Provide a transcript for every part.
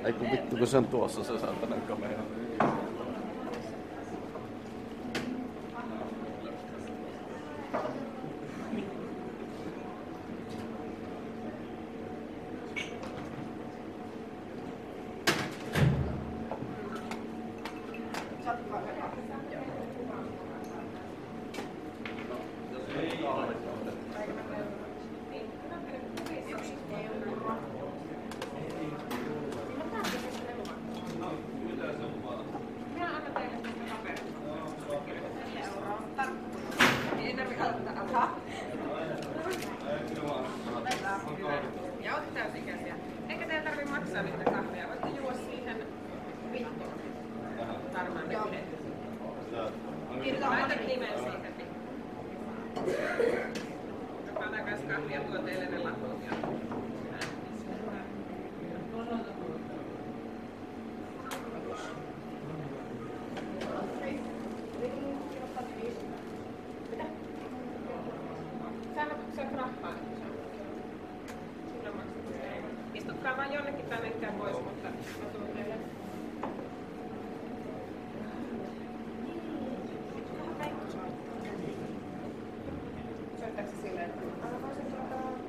Ei kun vittu, kun se on tuossa se saatanan kamera. Ja olette täysikäisiä. Eikä teillä tarvitse maksaa niitä kahvia. Voitte juo siihen vittuun. Varmaan ne pidetään. Laitan nimen siihen. Panakas kahvia tuo teille ne laput. Saat rahaa. Istutkaa vaan jonnekin tänne ettei pois, mutta mä tulen teille. Soittaako se silleen, että mä voisin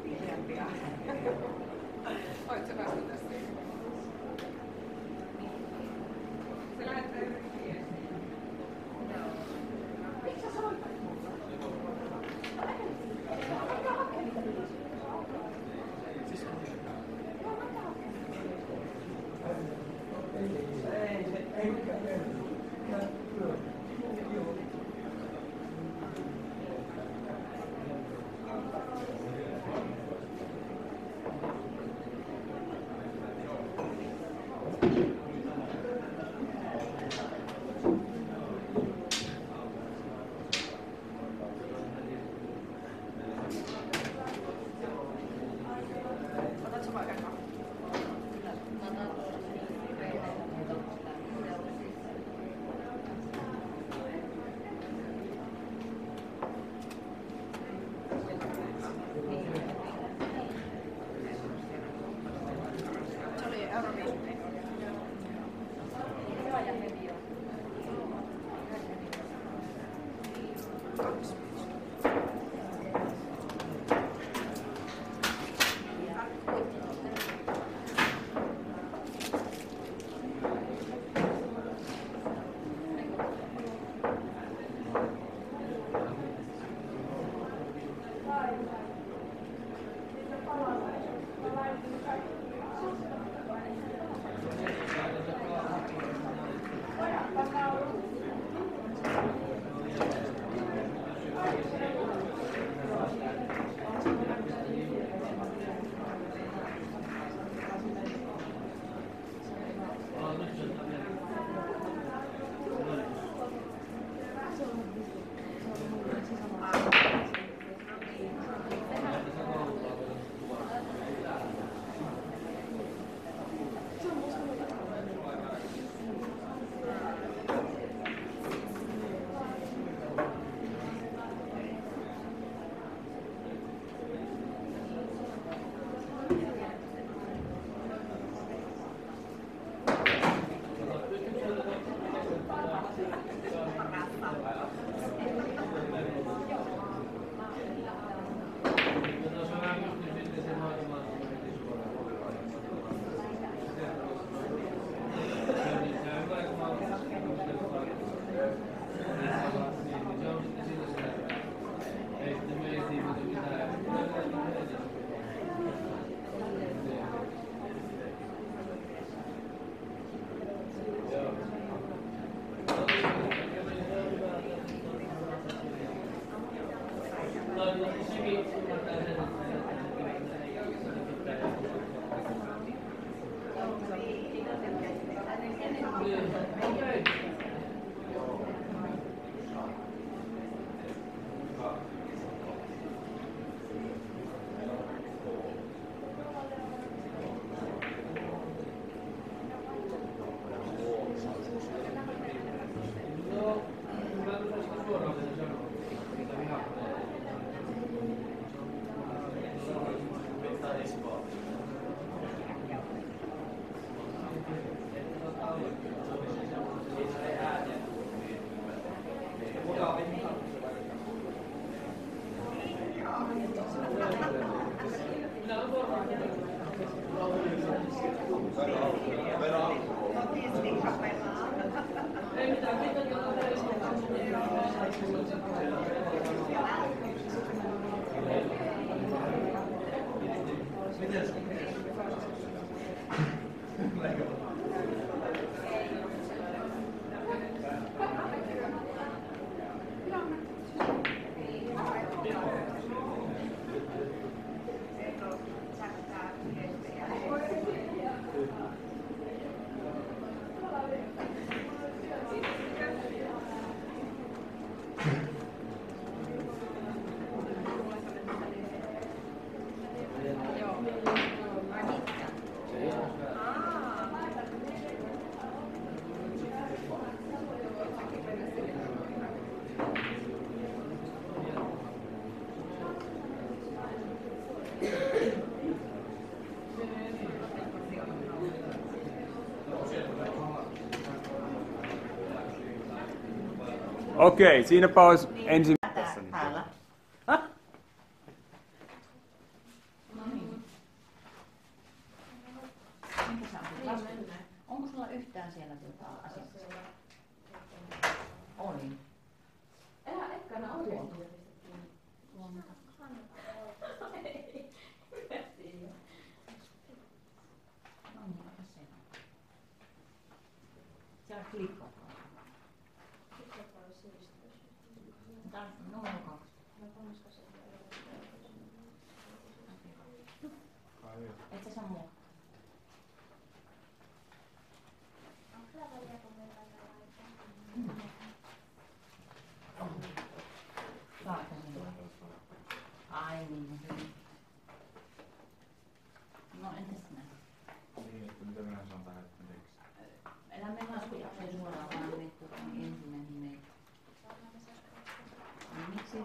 vihreämpiä? Oletko vastata siihen? Se lähettää yhdenkin viestiä. Miksi sä soitat? Okei, siinäpä olisi ensin... Täällä. No niin. Minkä sä olet laskenut? Onko sulla yhtään siellä asiakasta? Oli. Ekkana oikeesti. No niin, ota se. Siellä klikkaa. Numero 2. Et sä saa mua. Ai niin, hyvin. No entäs näin? Niin, että mitä minä saan tähän tekemään? Älä mene laskujakseen suoraan, vaan nyt ensimmäinen meitä. Miksi se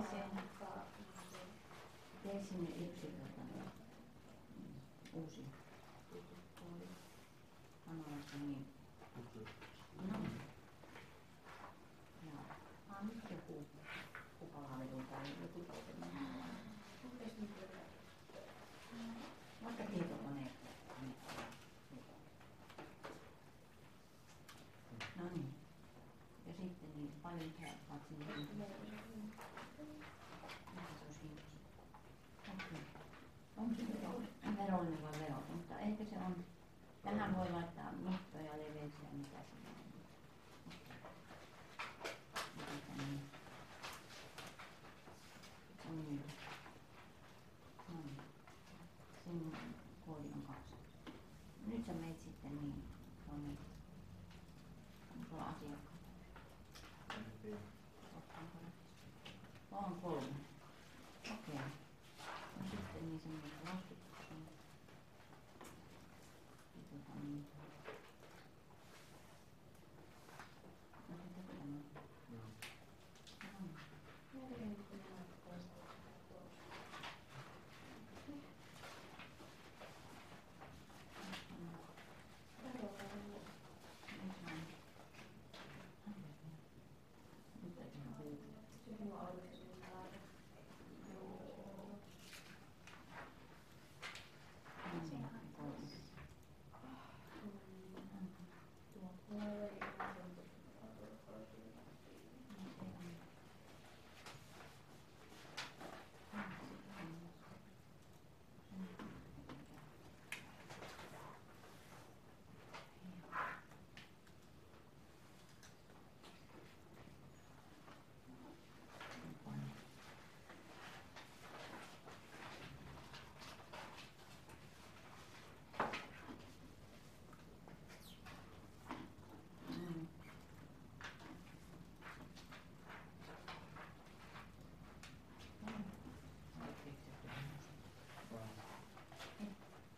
tee sinne yksi uusi? Anolasta niin. No. Ja nyt joku kupalavelu tai joku toinen. Vaikka tietokone. No niin. Ja sitten niin paljon saat sinne. Onko se verollinen vai veroton, mutta ehkä se on, tähän voi laittaa mittoja, leveyksiä, mitä siinä on. Sinun koodi on 2. Nyt sä meet sitten niin tuonne, on tuolla asiakkaat. On 3. Okei. No sitten niin semmoinen laskutuksen. Niin. No sitten tuonne.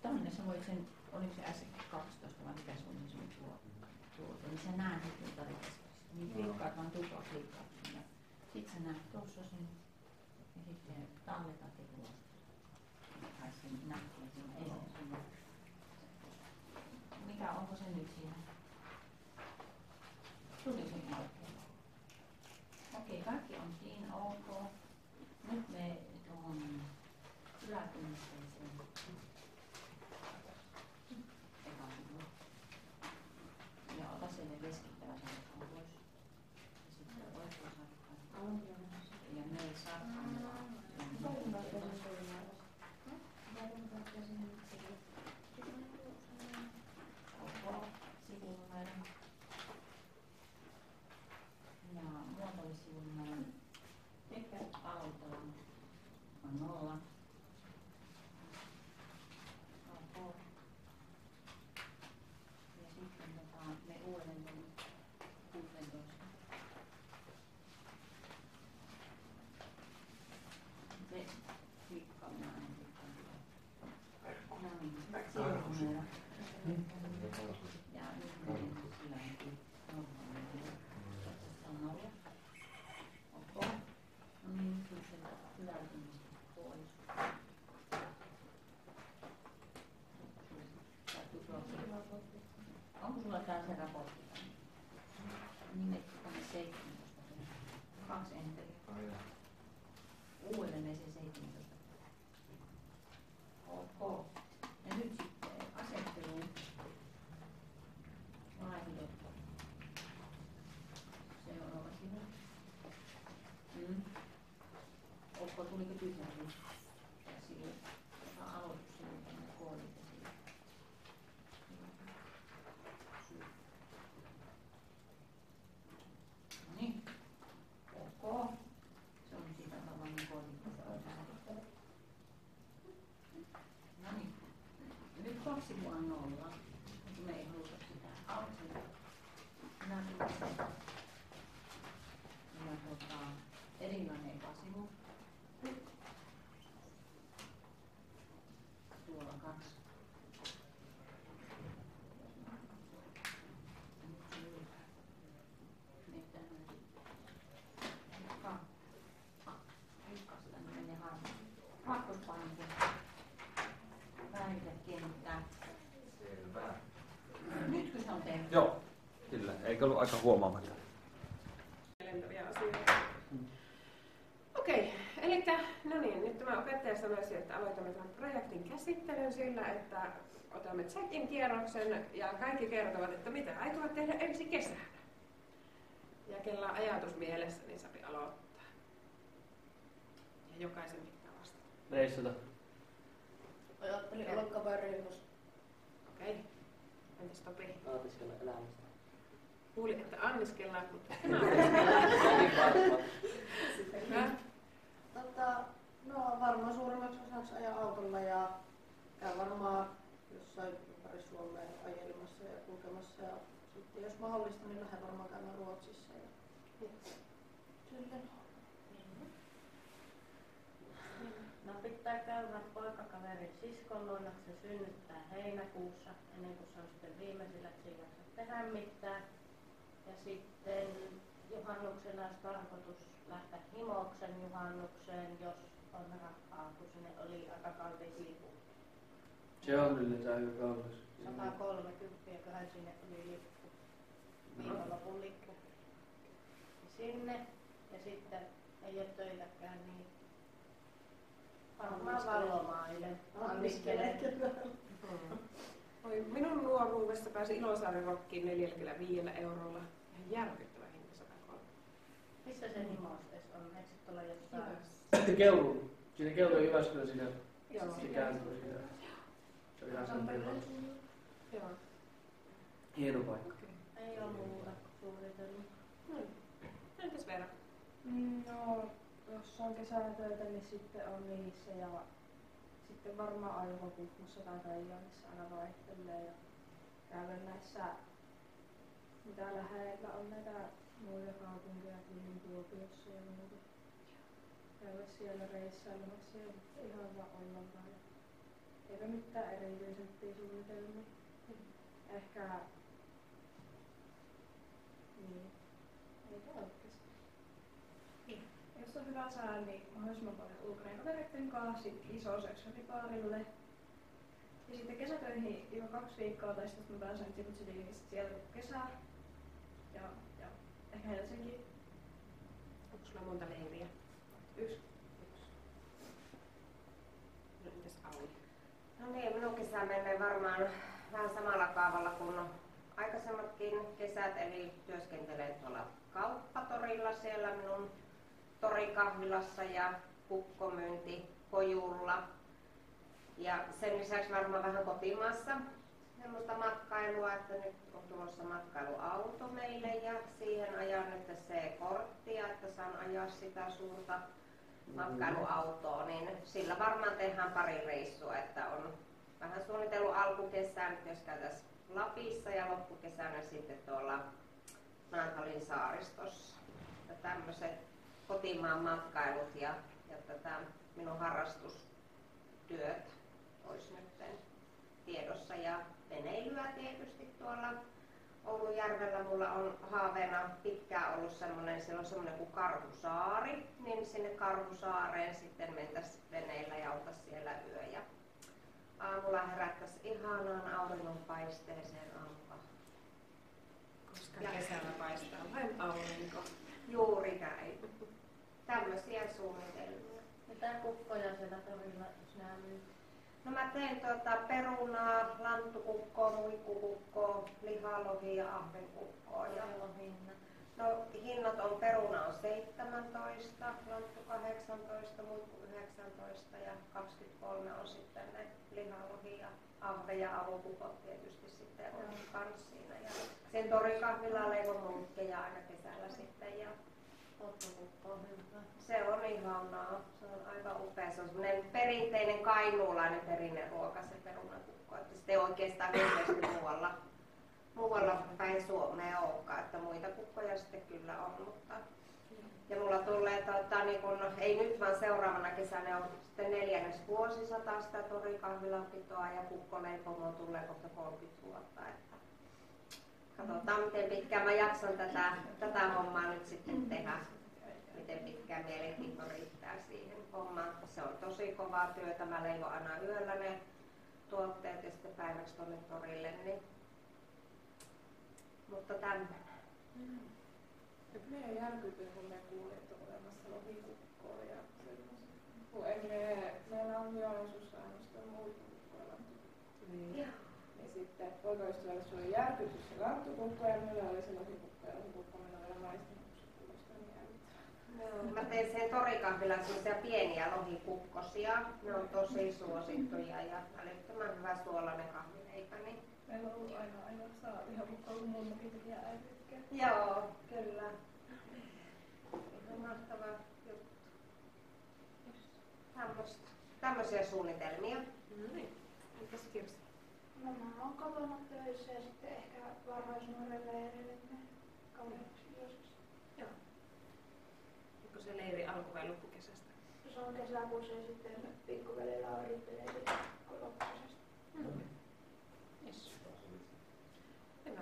Tonne sä voit sen, oliko se S12 vai mikä se on sun tuote, niin sä näet heti tarikeskassa. Niin klikkaat vaan tupaa klikkaat sinne. Sit sä näet tossa sen ja sitten talletat ja tuosta. Tai sen näkee siinä esille. Mikä, onko se nyt siinä? Tuli sen oikein. Okei, kaikki on siinä ok. Nyt me tuohon yläkynnykseen. Eka sivu. ihan nolla. Me ei haluta sitä auki. Minä tulin erilainen ekasivu. Tuolla 2. Kakkospainike. Väitekenttä. Selvä. Nytkö se on tehty? Joo, kyllä. Eikö ollut aika huomaamatta? Lentäviä asioita. Okei, eli no niin, nyt tämä opettaja sanoisi, että aloitamme tämän projektin käsittelyn sillä, että otamme chatin kierroksen ja kaikki kertovat, että mitä aikovat tehdä ensi kesänä. Ja kellä on ajatus mielessä, niin sapi aloittaa. Ja jokaisen pitää vastata. Reissata. Ajattelin olla kavereilusta. Okei. Entäs Topi? Nautiskella elämästä. Kuulin, että anniskellaan, mutta No varmaan suurimmaksi osaksi ajan autolla ja käy varmaan jossain ympäri Suomea ajelemassa ja kulkemassa. Ja sitten jos mahdollista, niin lähden varmaan käymään Ruotsissa. Ja silleen. No pitää käydä poikakaverin siskon luona, se synnyttää heinäkuussa, ennen kuin se on sitten viimeisillä, että se ei jaksa tehdä mitään. Ja sitten juhannuksena olisi tarkoitus lähteä Himoksen juhannukseen, jos on rahaa, kun sinne oli aika kallis lipu. Se on yllätään hyvä kallis. 130, köhän sinne oli lippu. Viikonlopun lippu. Ja sinne, ja sitten ei ole töitäkään, niin varmaan valomaille. Anniskelette. Minun nuoruudessa pääsi Ilosaaren rokkiin 45 eurolla. Ihan järkyttävä hinta 103. Missä se Himostes on? Eikö se tuolla jossain? Sitten Keuruu. Siinä Keuruu Jyväskylä siinä. Joo. Se kääntyy siinä. Se on ihan sen Joo. hieno paikka. Okay. Ei ole muuta suunnitelma. Entäs Veera? No, jos on kesätöitä, niin sitten on niissä ja sitten varmaan aivan Kuhmossa tai Reijonissa aina vaihtelee ja käydä näissä, mitä lähellä on näitä muita kaupunkeja kuin Kuopiossa ja muuta. Käydä siellä reissailemassa ja ihan vaan olla vaan. Eipä mitään erityisempiä suunnitelmia. Ehkä niin. Eipä oikeesti. Jos on hyvä sää, niin mahdollisimman paljon ulkona kavereiden kanssa, sitten iso seksonipaarille. Ja sitten kesätöihin jo 2 viikkoa, tai sitten mä pääsen Djiboutiin siellä kesä. Ja ehkä Helsinki. Onko sulla monta leiriä? 1. No entäs Auli? No niin, minun kesä menee varmaan vähän samalla kaavalla kuin aikaisemmatkin kesät, eli työskentelen tuolla kauppatorilla siellä minun torikahvilassa ja kukkomyynti kojulla. Ja sen lisäksi varmaan vähän kotimaassa semmoista matkailua, että nyt on tulossa matkailuauto meille ja siihen ajan nyt C-korttia, että saan ajaa sitä suurta matkailuautoa, niin sillä varmaan tehdään pari reissua, että on vähän suunnitellut alkukesään, jos käytäisiin Lapissa ja loppukesänä sitten tuolla Naantalin saaristossa. Ja tämmöiset kotimaan matkailut ja tätä minun harrastustyötä olisi nyt tiedossa ja veneilyä tietysti tuolla Oulujärvellä. Mulla on haaveena pitkään ollut semmoinen, siellä on semmoinen kuin Karhusaari, niin sinne Karhusaareen sitten mentäisiin veneillä ja oltaisiin siellä yö ja aamulla herättäisiin ihanaan auringonpaisteeseen aamukahvaan. Koska kesällä paistaa vain aurinko. Juuri näin. Tämmöisiä suunnitelmia. Mitä kukkoja siellä torilla, jos nää myy? No mä teen perunaa, lanttukukkoa, muikkukukkoa, lihalohi ja ahvenkukkoa. Ja hinnat? no hinnat on peruna on 17, lanttu 18, muikku 19 ja 23 on sitten ne lihalohi ja ahve ja avokukot tietysti sitten on kans siinä. Ja sen torikahvilla leivon munkkeja aina kesällä sitten ja Ottokukko on hyvä. Se on ihanaa. Se on aivan upea. Se on semmoinen perinteinen kainuulainen perinneruoka, se perunakukko. Että sitä ei oikeastaan hirveästi muualla päin Suomea olekaan, että muita kukkoja sitten kyllä on. Mutta... Ja mulla tulee, niin kun, ei nyt vaan seuraavana kesänä on sitten 4. vuosisata sitä torikahvilanpitoa ja kukkoleipomoon tulee kohta 30 vuotta. Että katsotaan miten pitkään mä jaksan tätä hommaa nyt sitten tehdä. Miten pitkään mielenkiinto riittää siihen hommaan. Se on tosi kovaa työtä. Mä leivon aina yöllä ne tuotteet ja sitten päiväksi tuonne torille. Niin. Mutta tämmöinen. Meidän järkytyin, kun me kuulin, että on olemassa lohikukkoa ja semmoisia. Meillä on Joensuussa ainoastaan muita kukkoja. Niin sitten poikaystävällä se oli järkytys se lanttukukko ja meillä oli se lohikukko ja lohikukko meillä on vielä maistanut, kun se kuulostaa niin jäljittää. Mä tein siihen torikahvilaan sellaisia pieniä lohikukkosia. Ne on tosi suosittuja ja älyttömän hyvä suolainen kahvileipä. Niin. Meillä on ollut aina saa ihan kukkoa, kun mummokin tekee äiditkä. Joo, kyllä. Ihan mahtava juttu. Tämmöisiä suunnitelmia. Mitäs Kirsi? No mä oon kotona töissä ja sitten ehkä varhaisnuorelle leirille kauheaksi joskus. Joo. Onko se leiri alku- vai loppukesästä? Se on kesäkuussa ja sitten pikkuvelillä on riitteleiri loppukesästä. Yes. Hyvä.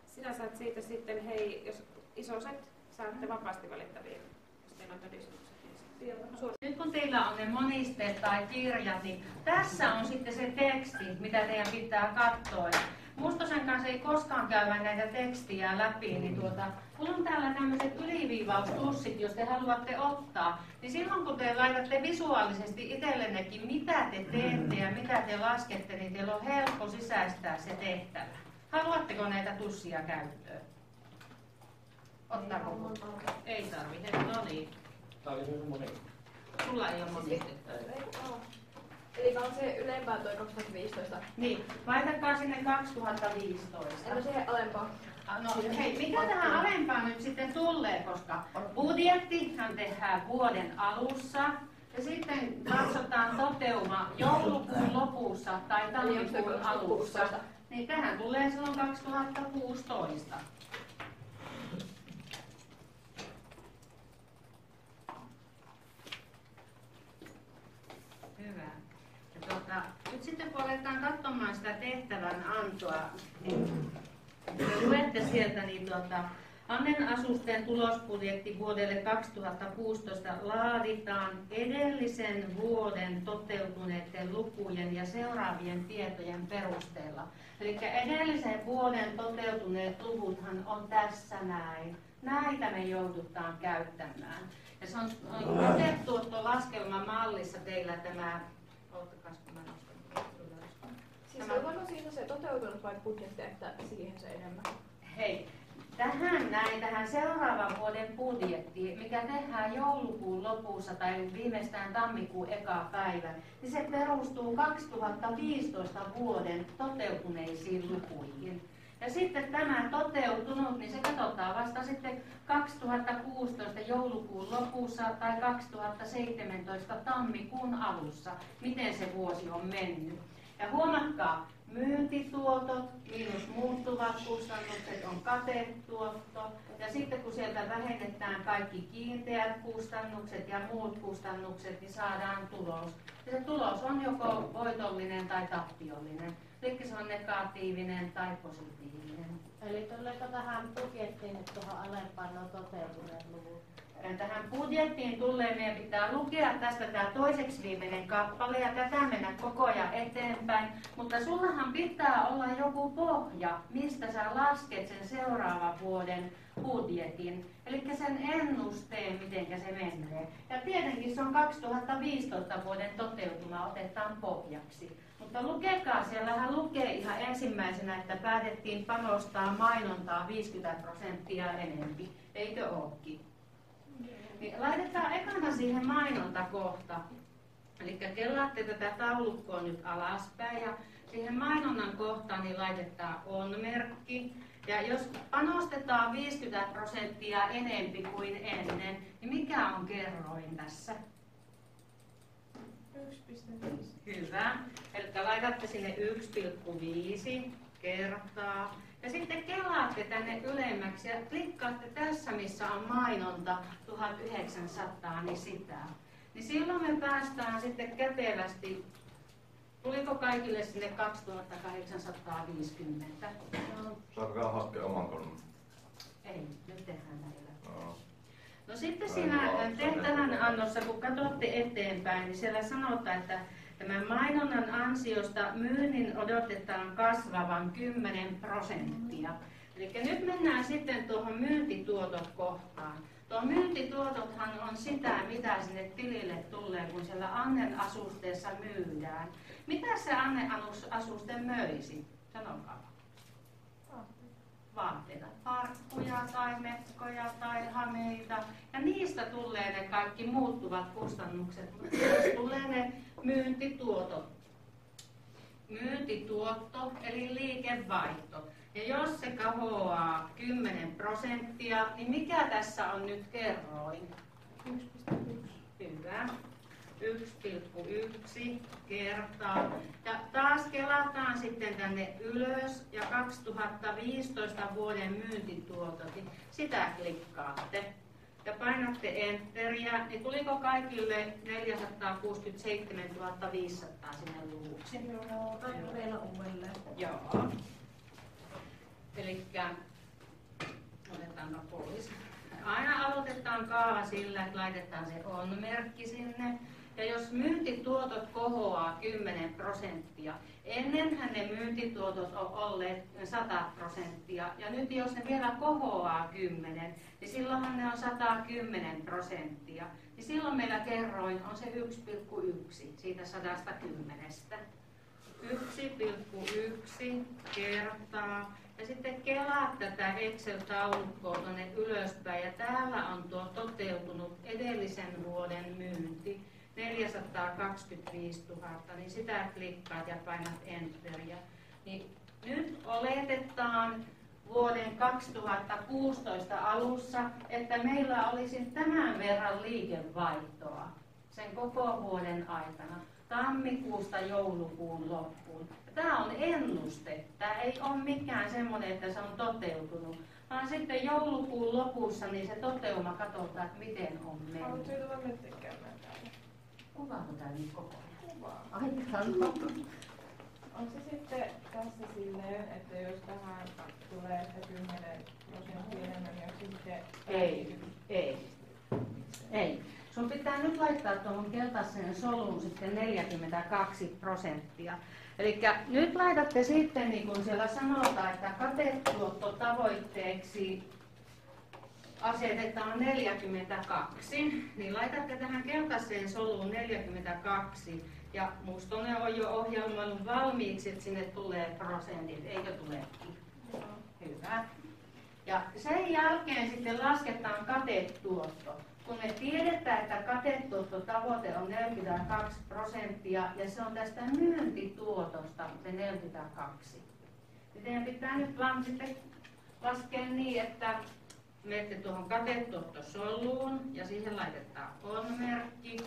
Sinä saat siitä sitten, hei, jos isoset saatte vapaasti valittavia, jos teillä on todistukset. Nyt kun teillä on ne monisteet tai kirjat, niin tässä on sitten se teksti, mitä teidän pitää katsoa. Mustosen kanssa ei koskaan käydä näitä tekstiä läpi, niin mulla on täällä tämmöiset yliviivaustussit, jos te haluatte ottaa. Niin silloin kun te laitatte visuaalisesti itsellennekin, mitä te teette ja mitä te laskette, niin teillä on helppo sisäistää se tehtävä. Haluatteko näitä tussia käyttöön? Ottaako? Ei tarvitse, no niin. Tää oli myös moni. Sulla ei ole monistetta. Eli on se ylempää toi 2015. Niin, laitakaa sinne 2015. Entä siihen alempaa? No hei, mikä tähän alempaan nyt sitten tulee, koska budjettihan tehdään vuoden alussa ja sitten katsotaan toteuma joulukuun lopussa tai tammikuun alussa. Niin tähän tulee silloin 2016. Hyvä. Ja nyt sitten kun aletaan katsomaan sitä tehtävän antoa, niin luette sieltä, niin Annen asusten tulosbudjetti vuodelle 2016 laaditaan edellisen vuoden toteutuneiden lukujen ja seuraavien tietojen perusteella. Eli edellisen vuoden toteutuneet luvuthan on tässä näin. Näitä me joudutaan käyttämään. Ja se on otettu laskelmamallissa teillä tämä, ottakas kun mä nostan ylös. Siis onko siinä se toteutunut vai budjetti, että siihen se enemmän? Hei, tähän seuraavan vuoden budjettiin, mikä tehdään joulukuun lopussa tai viimeistään tammikuun eka päivä, niin se perustuu 2015 vuoden toteutuneisiin lukuihin. Ja sitten tämä toteutunut, niin se katsotaan vasta sitten 2016 joulukuun lopussa tai 2017 tammikuun alussa, miten se vuosi on mennyt. Ja huomatkaa, myyntituotot miinus muuttuvat kustannukset on katetuotto. Ja sitten kun sieltä vähennetään kaikki kiinteät kustannukset ja muut kustannukset, niin saadaan tulos. Ja se tulos on joko voitollinen tai tappiollinen. Eli se on negatiivinen tai positiivinen. Eli tuleeko tähän budjettiin nyt tuohon alempaan nuo toteutuneet luvut? Tähän budjettiin tulee, meidän pitää lukea tästä tämä toiseksi viimeinen kappale ja tätä mennä koko ajan eteenpäin. Mutta sullahan pitää olla joku pohja, mistä sä lasket sen seuraavan vuoden budjetin. Eli sen ennusteen, miten se menee. Ja tietenkin se on 2015 vuoden toteutuma, otetaan pohjaksi. Mutta lukekaa, siellähän lukee ihan ensimmäisenä, että päätettiin panostaa mainontaa 50% enempi. Eikö ookin? Niin laitetaan ekana siihen mainontakohta. Eli kelaatte tätä taulukkoa nyt alaspäin ja siihen mainonnan kohtaan niin laitetaan on-merkki. Ja jos panostetaan 50% enempi kuin ennen, niin mikä on kerroin tässä? 1,5. Hyvä. Eli laitatte sinne 1,5 kertaa. Ja sitten kelaatte tänne ylemmäksi ja klikkaatte tässä, missä on mainonta 1900, niin sitä. Niin silloin me päästään sitten kätevästi. Tuliko kaikille sinne 2850? Saatko hakea oman koneen? Ei, nyt tehdään näillä. No sitten Ai, siinä joo, tehtävän annossa, kun katsotte eteenpäin, niin siellä sanotaan, että tämän mainonnan ansiosta myynnin odotetaan kasvavan 10%. Eli nyt mennään sitten tuohon myyntituotot kohtaan. Tuo myyntituotothan on sitä, mitä sinne tilille tulee, kun siellä anneasusteessa myydään. Mitä se anneasuste möisi? Sanokaa. Vaatteita, farkkuja tai mekkoja tai hameita. Ja niistä tulee ne kaikki muuttuvat kustannukset. Tulee ne myyntituotot. Myyntituotto eli liikevaihto. Ja jos se kahoaa 10%, niin mikä tässä on nyt kerroin? 1,1. Hyvä. 1,1 kertaa. Ja taas kelataan sitten tänne ylös ja 2015 vuoden myyntituotot. Sitä klikkaatte ja painatte enteriä. Niin tuliko kaikille 467 500 sinne luvuksi? Joo, tai vielä uudelleen. Joo. Elikkä otetaanpa pois. Aina aloitetaan kaava sillä, että laitetaan se on-merkki sinne. Ja jos myyntituotot kohoaa 10%, ennenhän ne myyntituotot on olleet 100%, ja nyt jos ne vielä kohoaa 10, niin silloinhan ne on 110%. Niin silloin meillä kerroin on se 1,1 siitä 110. 1,1 kertaa. Ja sitten kelaa tätä Excel-taulukkoa tuonne ylöspäin, ja täällä on tuo toteutunut edellisen vuoden myynti. 425 000, niin sitä klikkaat ja painat enteriä. Niin nyt oletetaan vuoden 2016 alussa, että meillä olisi tämän verran liikevaihtoa sen koko vuoden aikana, tammikuusta joulukuun loppuun. Tämä on ennuste. Tämä ei ole mikään semmoinen, että se on toteutunut, vaan sitten joulukuun lopussa niin se toteuma katsotaan, että miten on mennyt. Haluatko tulla nyt käymään täällä? Kuvaako tämä nyt koko ajan? Kuvaa. Aikaan. On se sitten tässä silleen, että jos tähän tulee se 10% enemmän, niin onko se sitten... Ei. Sun pitää nyt laittaa tuohon keltaiseen soluun sitten 42%. Eli nyt laitatte sitten, niin kuin siellä sanotaan, että katetuottotavoitteeksi asetetaan 42, niin laitatte tähän keltaiseen soluun 42, ja musta ne on jo ohjelmoinut valmiiksi, että sinne tulee prosentit, eikö tulekin? Hyvä. Ja sen jälkeen sitten lasketaan katetuotto. Kun me tiedetään, että katetuottotavoite on 42% ja se on tästä myyntituotosta se 42. Teidän pitää nyt vaan sitten laskea niin, että menette tuohon katetuottosoluun ja siihen laitetaan on-merkki.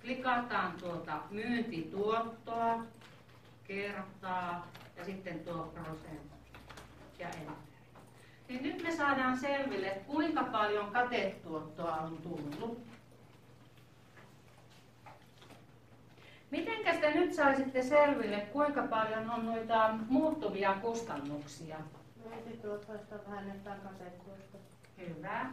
Klikataan tuota myyntituottoa, kertaa ja sitten tuo prosentti ja enteri. Niin nyt me saadaan selville, kuinka paljon katetuottoa on tullut. Mitenkäs te nyt saisitte selville, kuinka paljon on noita muuttuvia kustannuksia? Myyntituotoista vähennetään katetuotto. Hyvä.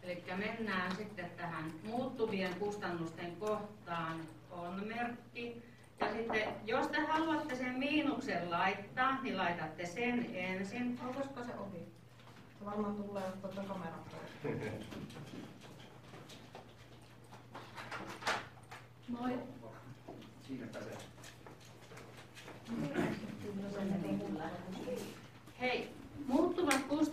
Eli mennään sitten tähän muuttuvien kustannusten kohtaan on-merkki. Ja sitten, jos te haluatte sen miinuksen laittaa, niin laitatte sen ensin. Onko se ohi? Se varmaan tulee tuota kameran pois. Moi. Siinä pääsee. Hei, muuttuvat kustannukset.